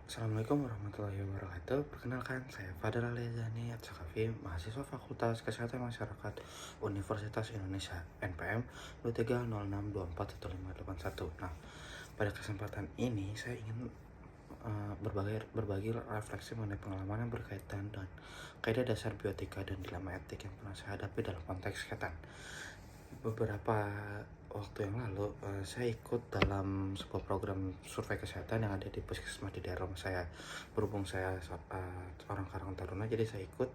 Assalamualaikum warahmatullahi wabarakatuh. Perkenalkan, saya Fadel Alizani Atsakafi, mahasiswa Fakultas Kesehatan Masyarakat Universitas Indonesia (NPM) 2306241581. Nah, pada kesempatan ini saya ingin berbagi refleksi mengenai pengalaman yang berkaitan dengan kaidah dasar bioetika dan dilema etik yang pernah saya hadapi dalam konteks kesehatan. Beberapa waktu yang lalu, saya ikut dalam sebuah program survei kesehatan yang ada di puskesmas di daerah rumah saya. Berhubung saya seorang karang taruna, jadi saya ikut,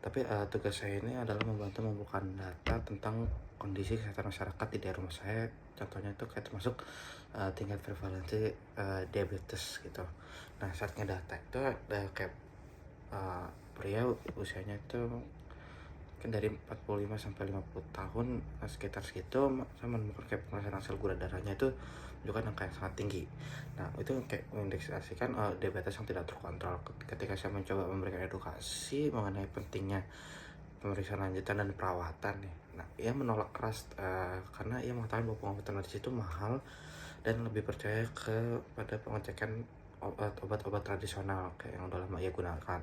tapi tugas saya ini adalah membantu membukukan data tentang kondisi kesehatan masyarakat di daerah rumah saya. Contohnya itu kayak termasuk tingkat prevalensi diabetes gitu. Nah, saat ngedata itu ada kayak pria usianya itu kan dari 45 sampai 50 tahun, sekitar segitu saya menemukan kayak pemeriksaan sel gula darahnya itu menunjukkan angka yang sangat tinggi. Nah, itu kayak mengindeksasikan diabetes yang tidak terkontrol. Ketika saya mencoba memberikan edukasi mengenai pentingnya pemeriksaan lanjutan dan perawatan nih. Nah, ia menolak keras karena ia mengatakan bahwa pengobatan medis itu mahal dan lebih percaya kepada pengecekan obat-obat tradisional kayak yang udah lama ia gunakan.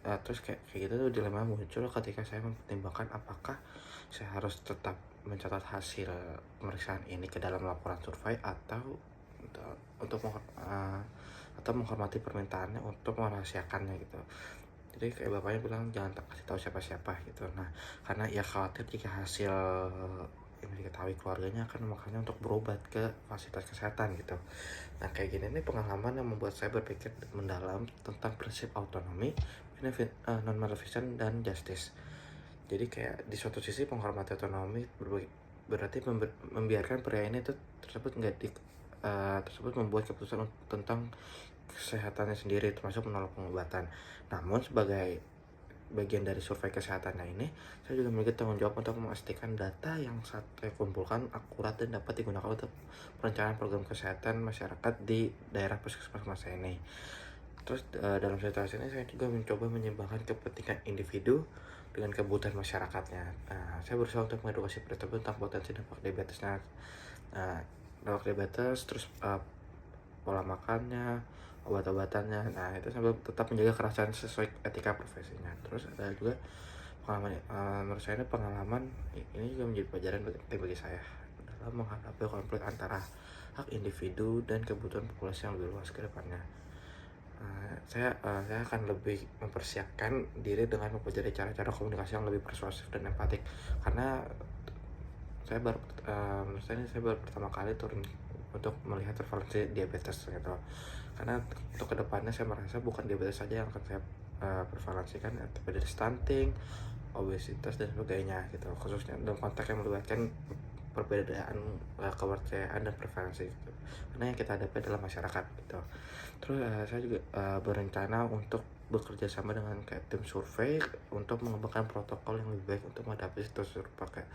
Terus kayak gitu tuh dilema muncul ketika saya mempertimbangkan apakah saya harus tetap mencatat hasil pemeriksaan ini ke dalam laporan survei atau untuk atau menghormati permintaannya untuk merahasiakannya gitu. Jadi kayak bapaknya bilang jangan tak kasih tahu siapa-siapa gitu. Nah, karena ia khawatir jika hasil yang diketahui keluarganya akan memakanya untuk berobat ke fasilitas kesehatan gitu. Nah, kayak gini nih pengalaman yang membuat saya berpikir mendalam tentang prinsip autonomi, benefit, non-maleficent, dan justice. Jadi kayak di suatu sisi penghormatan otonomi berarti membiarkan pria ini tuh tersebut membuat keputusan tentang kesehatannya sendiri, termasuk menolak pengobatan. Namun sebagai bagian dari survei kesehatannya ini, saya juga memiliki tanggung jawab untuk memastikan data yang saya kumpulkan akurat dan dapat digunakan untuk perencanaan program kesehatan masyarakat di daerah puskesmas saya ini. Terus dalam situasi ini saya juga mencoba menyeimbangkan kepentingan individu dengan kebutuhan masyarakatnya. Saya berusaha untuk mengedukasi tersebut tentang potensi dampak diabetesnya, terus pola makannya, obat-obatannya. Nah, itu sambil tetap menjaga kerahasiaan sesuai etika profesinya. Terus ada juga pengalaman, menurut saya ini pengalaman ini juga menjadi pelajaran penting bagi saya dalam menghadapi konflik antara hak individu dan kebutuhan populasi yang lebih luas ke depannya. Saya akan lebih mempersiapkan diri dengan mempelajari cara-cara komunikasi yang lebih persuasif dan empatik, karena menurut saya ini saya baru pertama kali turun untuk melihat prevalensi diabetes gitu. Karena untuk kedepannya saya merasa bukan diabetes saja yang akan saya prevalensikan, tapi dari stunting, obesitas, dan sebagainya gitu, khususnya dalam konteks yang melibatkan perbedaan kepercayaan dan preferensi gitu, karena yang kita hadapi adalah masyarakat gitu. Terus saya juga berencana untuk bekerja sama dengan kayak tim survei untuk mengembangkan protokol yang lebih baik untuk menghadapi situasi serupa kayak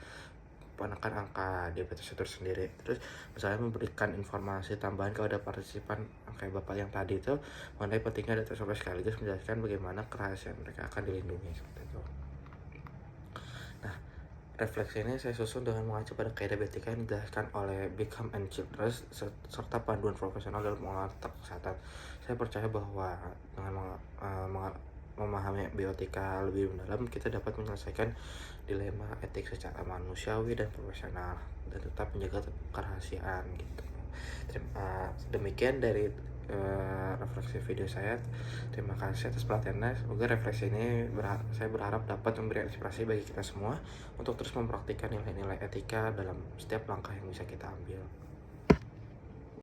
menekan angka diabetes itu sendiri. Terus misalnya memberikan informasi tambahan kepada partisipan kayak bapak yang tadi itu mengenai pentingnya data survei, sekaligus menjelaskan bagaimana kerahasiaan mereka akan dilindungi seperti itu. Nah, refleksi ini saya susun dengan mengacu pada kaidah etika yang dijelaskan oleh Beckham and Childress serta panduan profesional dalam pengelolaan kesehatan. Saya percaya bahwa dengan memahami bioetika lebih mendalam, kita dapat menyelesaikan dilema etik secara manusiawi dan profesional dan tetap menjaga kerahasiaan gitu. Demikian dari refleksi video saya. Terima kasih atas perhatiannya. Semoga refleksi ini saya berharap dapat memberi inspirasi bagi kita semua untuk terus mempraktikkan nilai-nilai etika dalam setiap langkah yang bisa kita ambil.